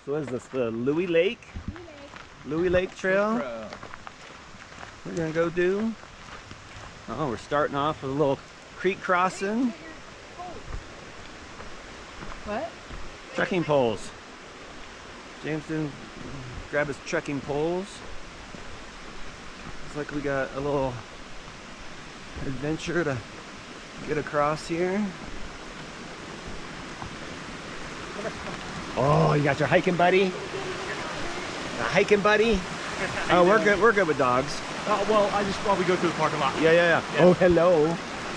So what is this, the Louis Lake? Louis Lake Trail? We're gonna go do. Oh, we're starting off with a little creek crossing. What? Trekking poles. James didn't grab his trekking poles. Looks like we got a little adventure to get across here. Oh, you got your hiking buddy? A hiking buddy? Oh, we're good. We're good with dogs. Well, I just probably go through the parking lot. Yeah. Oh, hello.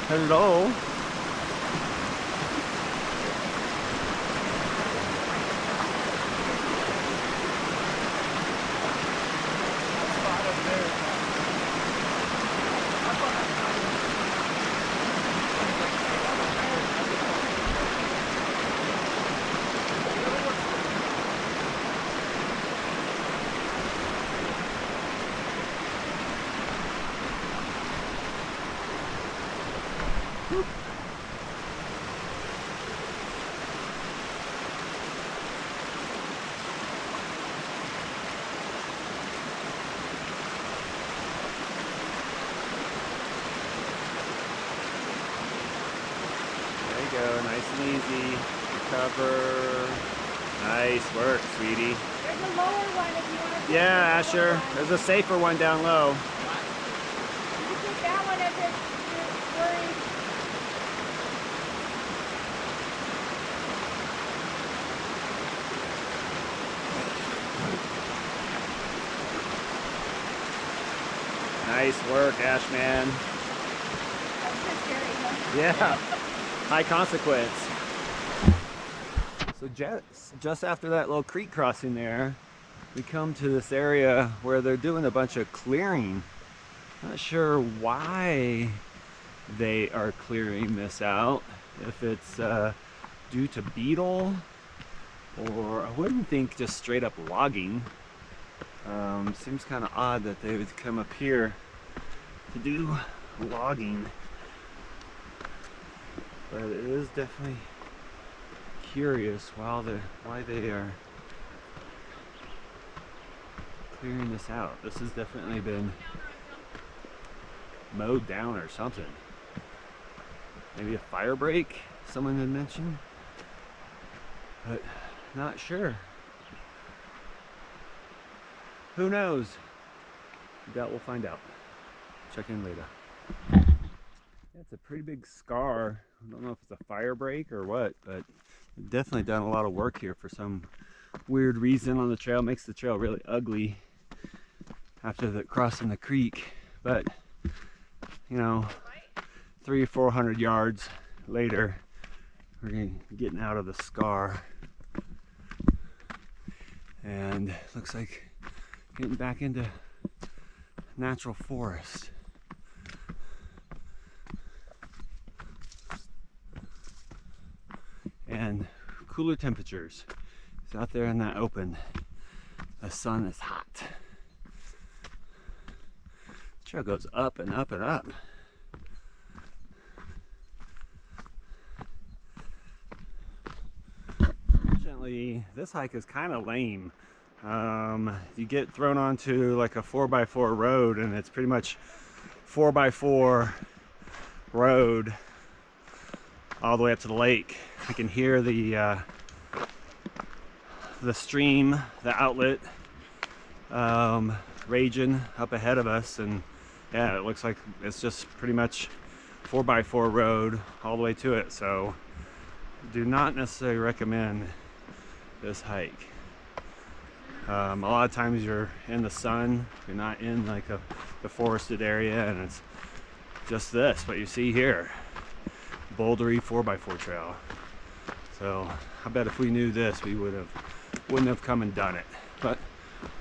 Hello. Go, nice and easy. Cover. Nice work, sweetie. There's a lower one if you want to. Yeah, Asher. There's a safer one down low. You can take that one if you're worried. Nice work, Ashman. That's so scary, huh? Yeah. High consequence. So just after that little creek crossing there, we come to this area where they're doing a bunch of clearing. Not sure why they are clearing this out. If it's due to beetle, or I wouldn't think just straight up logging. Seems kind of odd that they would come up here to do logging. But it is definitely curious why they are clearing this out. This has definitely been mowed down or something. Maybe a fire break, someone had mentioned, but not sure. Who knows? That we'll find out. Check in later. Yeah, it's a pretty big scar. I don't know if it's a fire break or what, but we've definitely done a lot of work here for some weird reason on the trail. Makes the trail really ugly after crossing the creek. But, you know, 300 or 400 yards later, we're getting out of the scar. And looks like getting back into natural forest. And cooler temperatures. It's out there in that open. The sun is hot. The trail goes up and up and up. Fortunately, this hike is kind of lame. You get thrown onto like a 4x4 road, and it's pretty much 4x4 road all the way up to the lake. I can hear the stream, the outlet, raging up ahead of us, and yeah, it looks like it's just pretty much 4x4 road all the way to it. So do not necessarily recommend this hike. A lot of times you're in the sun, you're not in like the forested area, and it's just this, what you see here. Bouldery 4x4 trail. So I bet if we knew this, we wouldn't have come and done it. But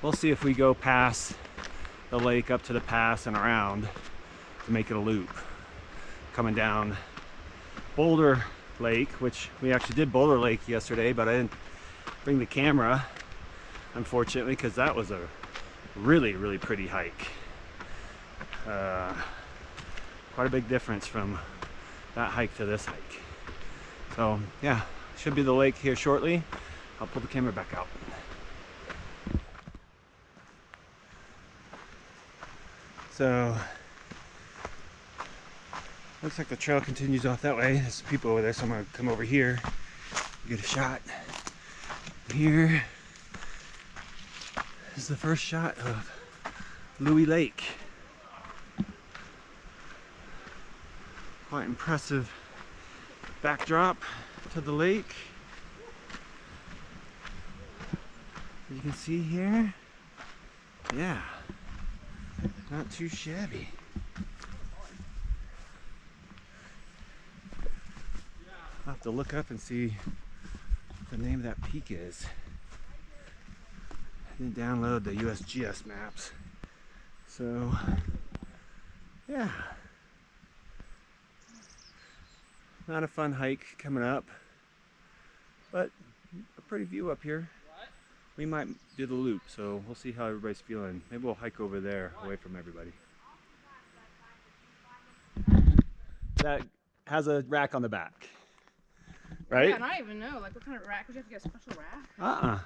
we'll see if we go past the lake up to the pass and around to make it a loop. Coming down Boulder Lake, which we actually did Boulder Lake yesterday, but I didn't bring the camera, unfortunately, because that was a really pretty hike. Quite a big difference from that hike to this hike. So yeah, should be the lake here shortly. I'll pull the camera back out. So looks like the trail continues off that way. There's people over there, so I'm gonna come over here, get a shot. Here is the first shot of Louis Lake. Quite impressive backdrop to the lake. As you can see here, yeah, not too shabby. I'll have to look up and see what the name of that peak is. I didn't download the USGS maps. So, yeah. Not a fun hike coming up, but a pretty view up here. We might do the loop, so we'll see how everybody's feeling. Maybe we'll hike over there away from everybody. That has a rack on the back, right? Yeah, and I don't even know, like, what kind of rack? Would you have to get a special rack?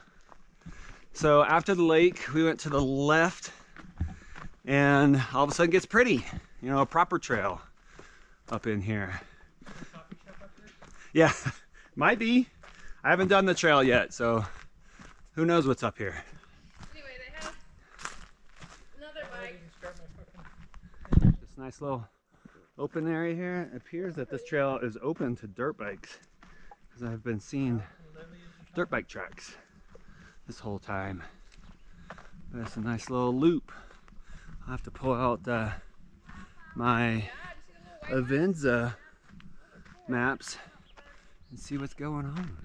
So after the lake, we went to the left, and all of a sudden it gets pretty. You know, a proper trail up in here. Yeah, might be. I haven't done the trail yet, so who knows what's up here. Anyway, they have another bike. This nice little open area here. It appears that this trail is open to dirt bikes, because I've been seeing dirt bike tracks this whole time. But it's a nice little loop. I'll have to pull out my Avenza maps and see what's going on.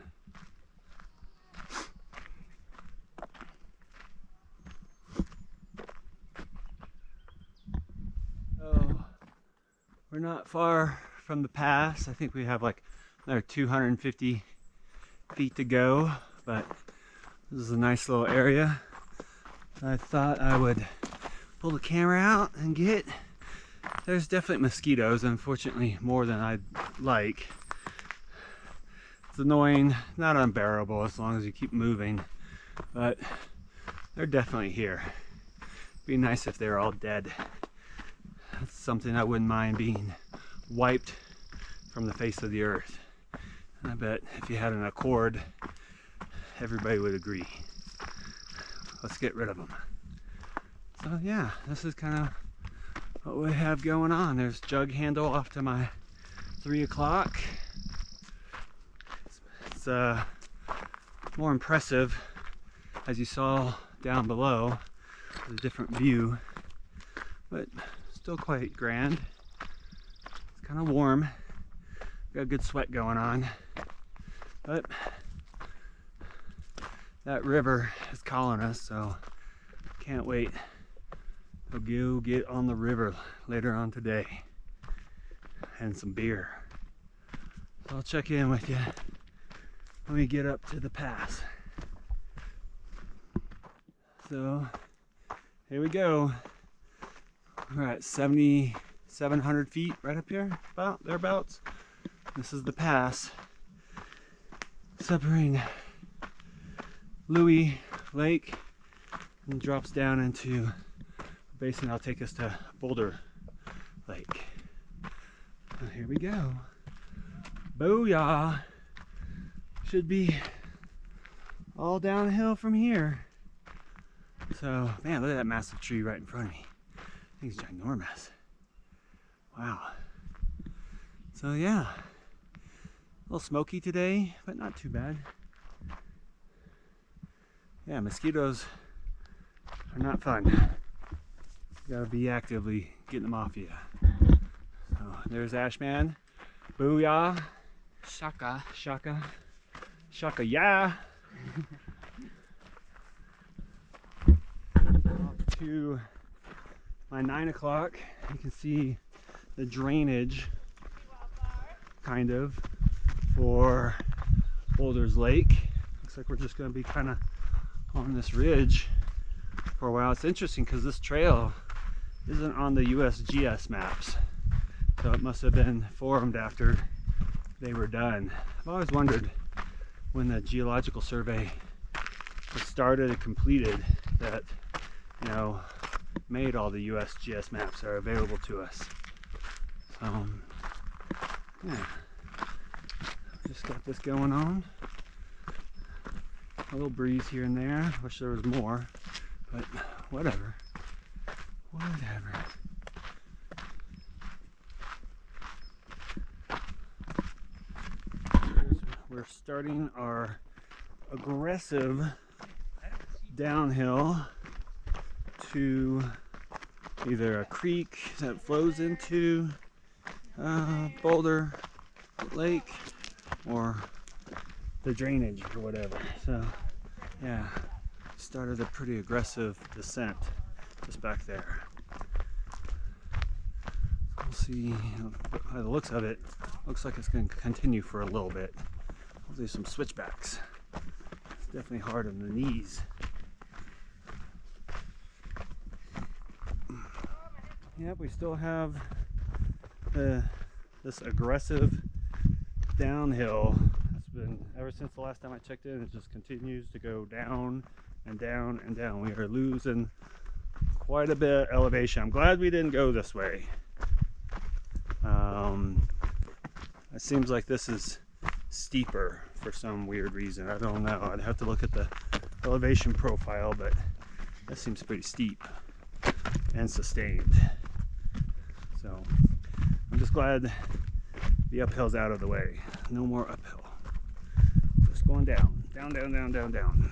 Oh, we're not far from the pass. I think we have like another 250 feet to go, but this is a nice little area. I thought I would pull the camera out and get. There's definitely mosquitoes, unfortunately more than I'd like. It's annoying, not unbearable as long as you keep moving, but they're definitely here. Be nice if they're all dead. That's something I wouldn't mind being wiped from the face of the earth. And I bet if you had an accord, everybody would agree. Let's get rid of them. So yeah, this is kind of what we have going on. There's jug handle off to my 3 o'clock. It's more impressive, as you saw down below. There's a different view, but still quite grand. It's kind of warm. Got a good sweat going on, but that river is calling us, so can't wait to go get on the river later on today and some beer. So I'll check in with you when we get up to the pass. So here we go. We're at 7,700 feet right up here, about thereabouts. This is the pass separating Louis Lake and drops down into a basin that'll take us to Boulder Lake. So here we go. Booyah! Should be all downhill from here. So, man, look at that massive tree right in front of me. I think it's ginormous. Wow. So yeah, a little smoky today, but not too bad. Yeah, mosquitoes are not fun. You gotta be actively getting them off you. So there's Ashman. Booyah. Shaka. Shaka. Shaka, yeah. Off to my 9 o'clock. You can see the drainage, kind of, for Boulder's Lake. Looks like we're just going to be kind of on this ridge for a while. It's interesting because this trail isn't on the USGS maps, so it must have been formed after they were done. I've always wondered when the geological survey was started and completed that, you know, made all the USGS maps that are available to us. So, yeah, just got this going on. A little breeze here and there. Wish there was more, but whatever. Whatever. We're starting our aggressive downhill to either a creek that flows into Boulder Lake or the drainage or whatever. So yeah, started a pretty aggressive descent just back there. We'll see. By the looks of it, looks like it's going to continue for a little bit. We'll do some switchbacks. It's definitely hard on the knees. Yep, we still have this aggressive downhill. It's been ever since the last time I checked in. It just continues to go down and down and down. We are losing quite a bit of elevation. I'm glad we didn't go this way. It seems like this is steeper for some weird reason. I don't know. I'd have to look at the elevation profile, but that seems pretty steep and sustained. So I'm just glad the uphill's out of the way. No more uphill. Just going down, down, down, down, down, down.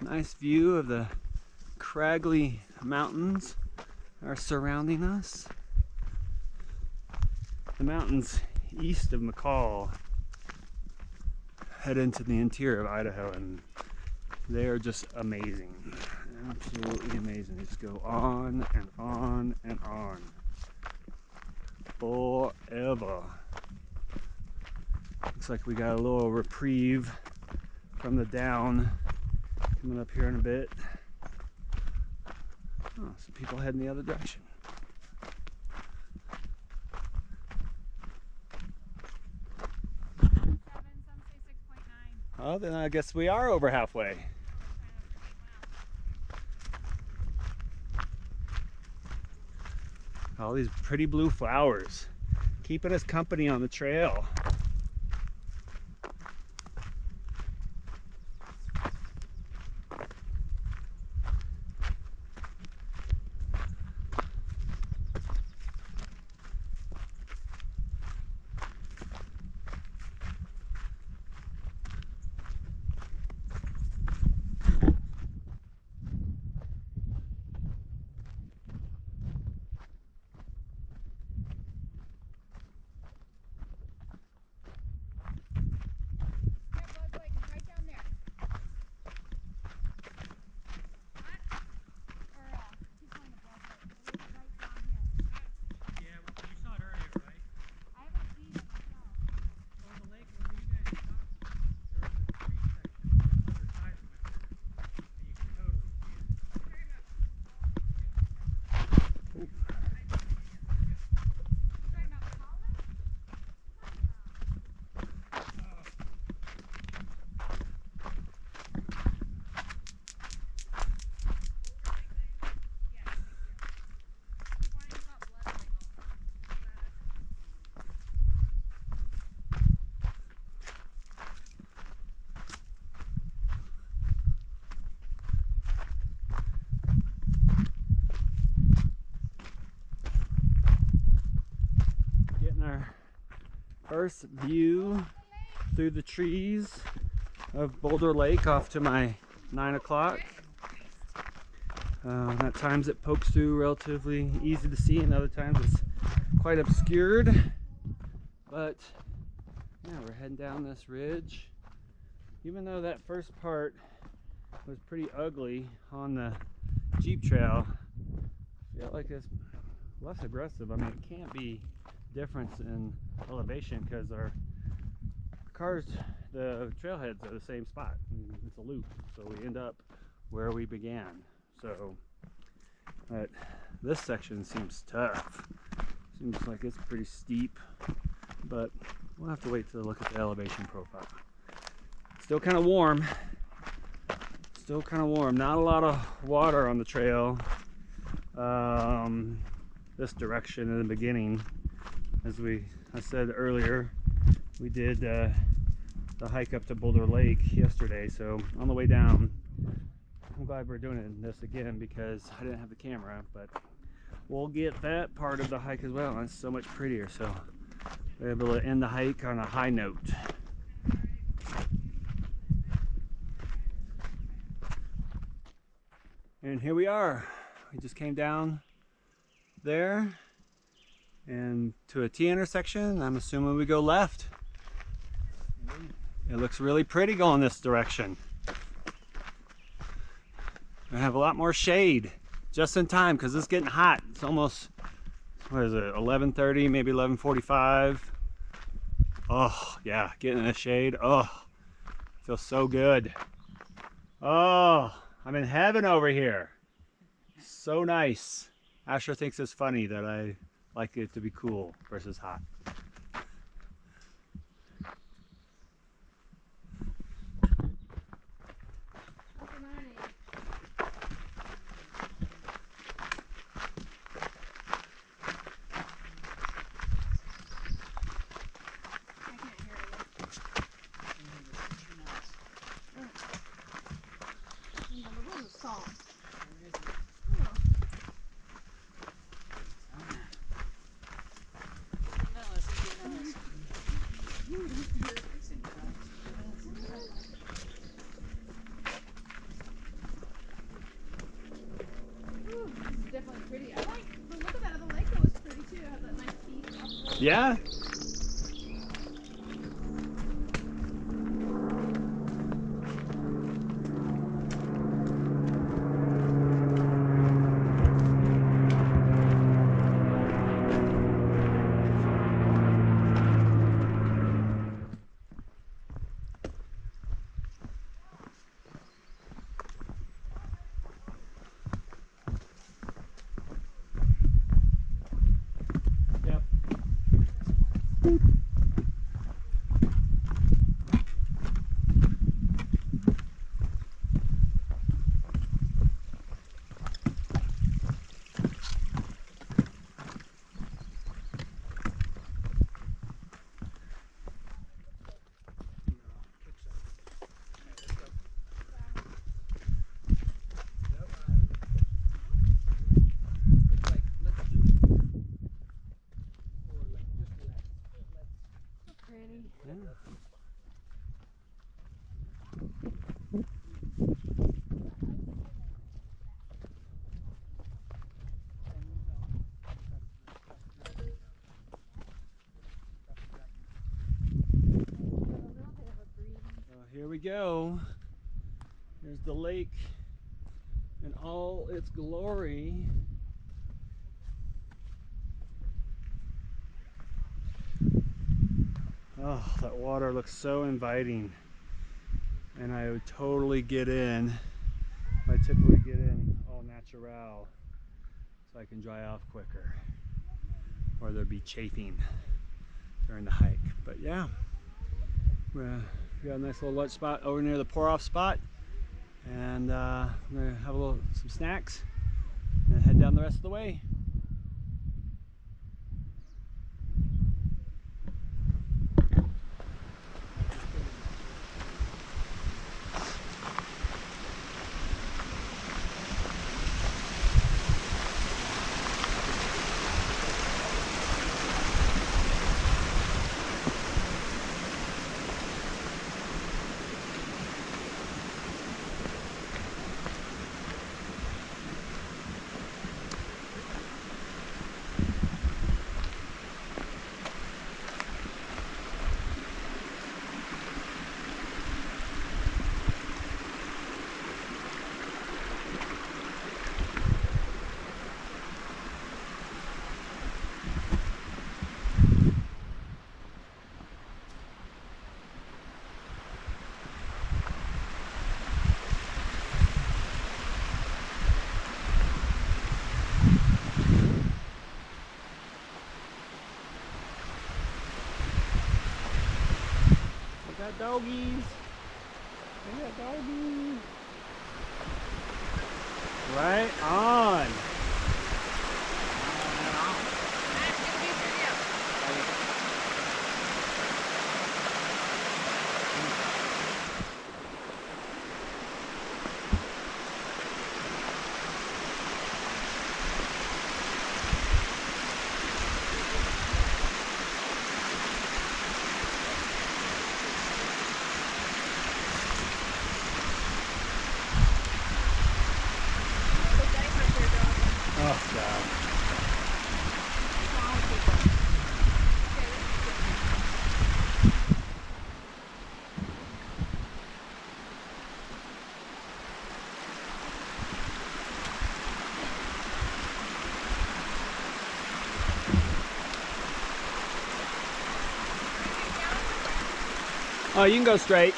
Nice view of the craggly mountains are surrounding us. The mountains east of McCall head into the interior of Idaho, and they are just amazing. Absolutely amazing. They just go on and on and on forever. Looks like we got a little reprieve from the down coming up here in a bit. Oh, some people heading the other direction. Oh, then I guess we are over halfway. All these pretty blue flowers keeping us company on the trail. First view through the trees of Boulder Lake off to my 9 o'clock. At times it pokes through relatively easy to see, and other times it's quite obscured. But yeah, we're heading down this ridge. Even though that first part was pretty ugly on the Jeep trail, I feel like it's less aggressive. I mean, it can't be difference in elevation because our cars, the trailheads are the same spot. It's a loop, so we end up where we began. So But this section seems tough. Seems like it's pretty steep, but we'll have to wait to look at the elevation profile. Still kind of warm. Still kind of warm. Not a lot of water on the trail. This direction in the beginning, as I said earlier, we did the hike up to Boulder Lake yesterday. So on the way down, I'm glad we're doing this again because I didn't have the camera, but we'll get that part of the hike as well. It's so much prettier. So we're able to end the hike on a high note. And here we are. We just came down there and to a T intersection. I'm assuming we go left. It looks really pretty going this direction. I have a lot more shade just in time because it's getting hot. It's almost, what is it, 11:30, maybe 11:45. Oh yeah, getting in the shade. Oh, feels so good. Oh, I'm in heaven over here. So nice. Asher thinks it's funny that I like it to be cool versus hot. Definitely pretty. I like the look of that other lake. It was pretty too. It had that nice peak. Yeah. Here we go. Here's the lake in all its glory. Oh, that water looks so inviting. And I would totally get in. I typically get in all natural so I can dry off quicker. Or there'd be chafing during the hike. But yeah. We got a nice little lunch spot over near the pour-off spot, and I'm gonna have some snacks and head down the rest of the way. got doggies. We got doggies. Right on. Oh, God. Oh, you can go straight.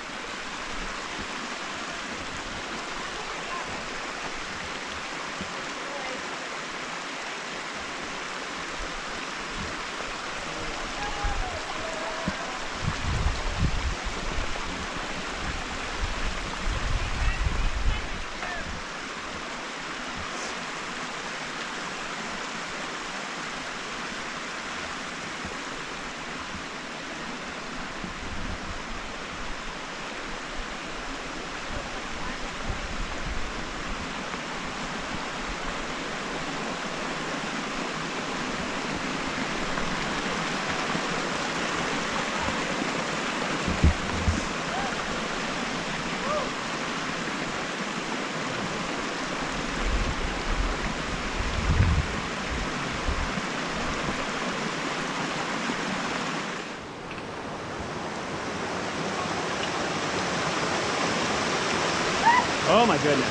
Oh my goodness.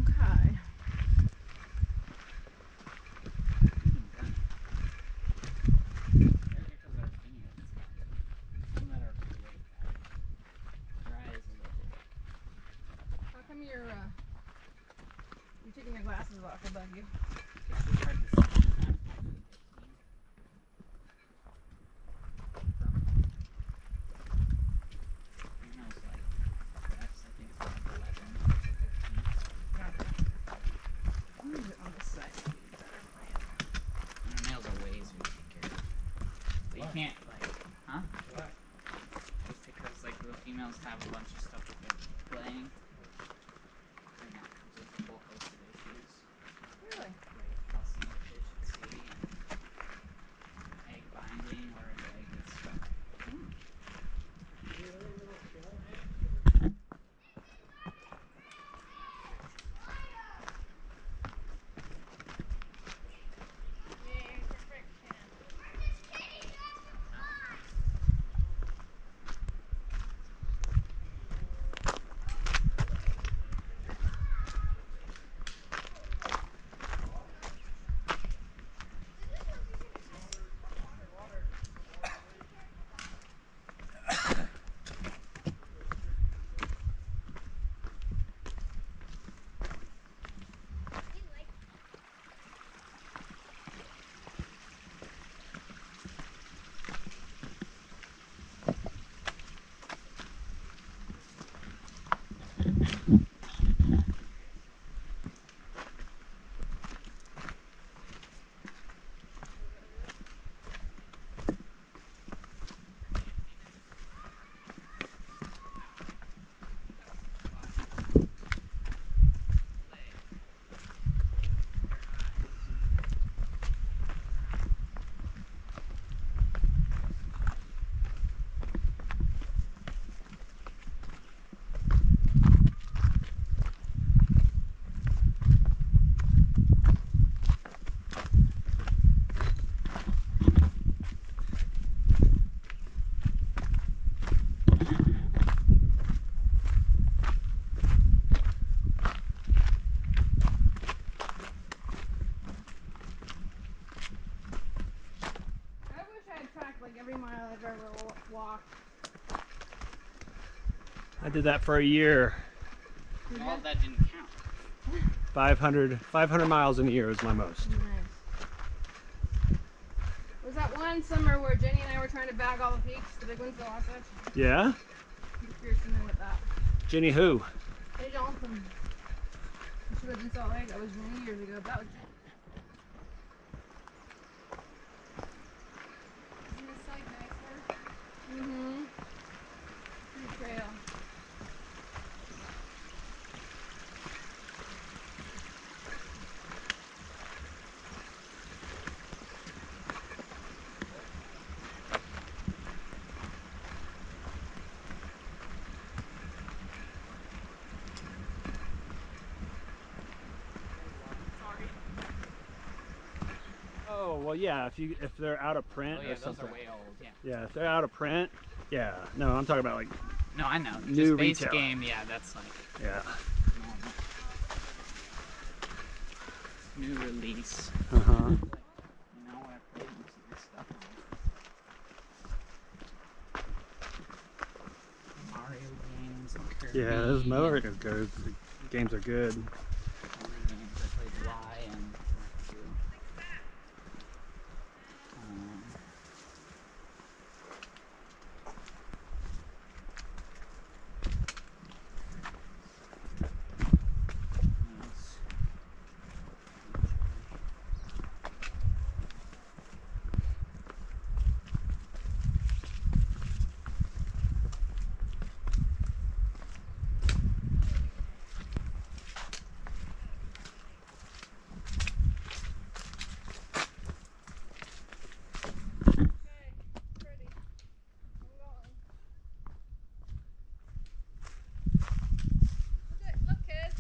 Okay. How come you're taking your glasses off above you? On this side. Our nails are ways we take care of. But you can't like, huh? What? Just because like the females have a bunch of stuff with their playing. And that comes with a whole host of issues. Really? Like calcium deficiency and egg binding where the egg gets stuck. I did that for a year. Well, that didn't count. 500 miles in a year is my most. Nice. Was that one summer where Jenny and I were trying to bag all the peaks, the big ones, the Wasatch? Yeah? I'm curious to know what that. Jenny who? Jenny Johnson. She lived in Salt Lake. That was many years ago. That was. Isn't this like nicer? Mm-hmm. Pretty trail. Oh, well, yeah, if they're out of print Oh or yeah, those something. are way old. Yeah. Yeah, if they're out of print, yeah. No, I'm talking about like, No, I know. New Just base retail. game. Yeah, that's like yeah. normal. New release. Uh-huh. You know, when I played most of this stuff. Mario games and Kirby. Yeah, those Mario games are good. Games. I played Y and nice. Look, kids.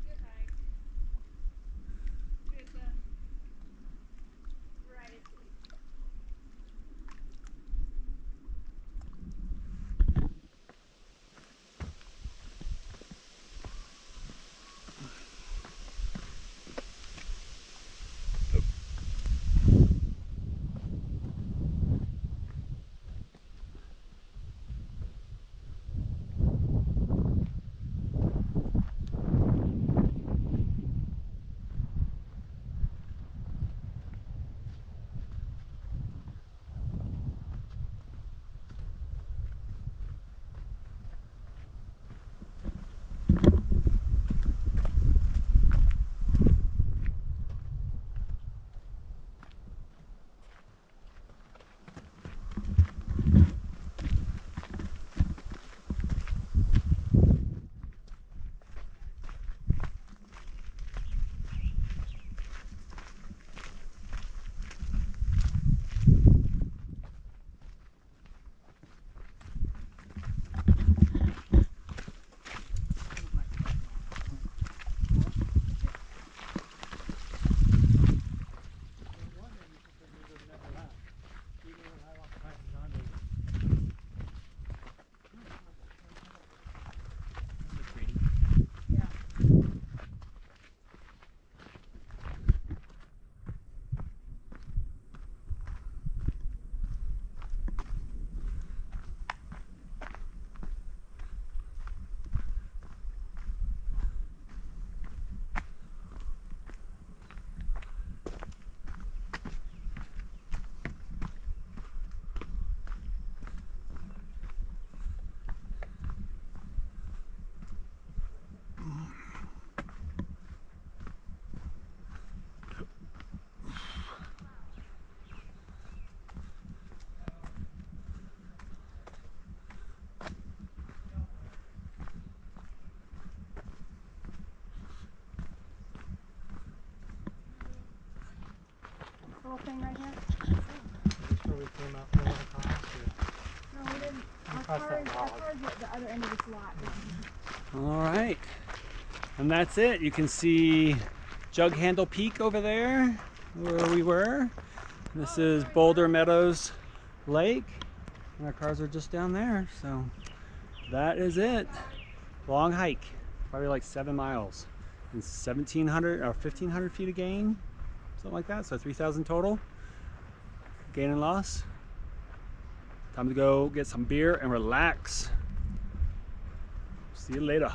Good hike. It's a variety. Little thing right here. Sure we came up more across. No, we didn't. Our Across that car's log. at the other end of this lot. All right. And that's it. You can see Jug Handle Peak over there where we were. This is Boulder Meadows Lake. And our cars are just down there. So that is it. Long hike, probably like 7 miles and 1,700 or 1,500 feet of gain, something like that. So 3,000 total, gain and loss. Time to go get some beer and relax. See you later.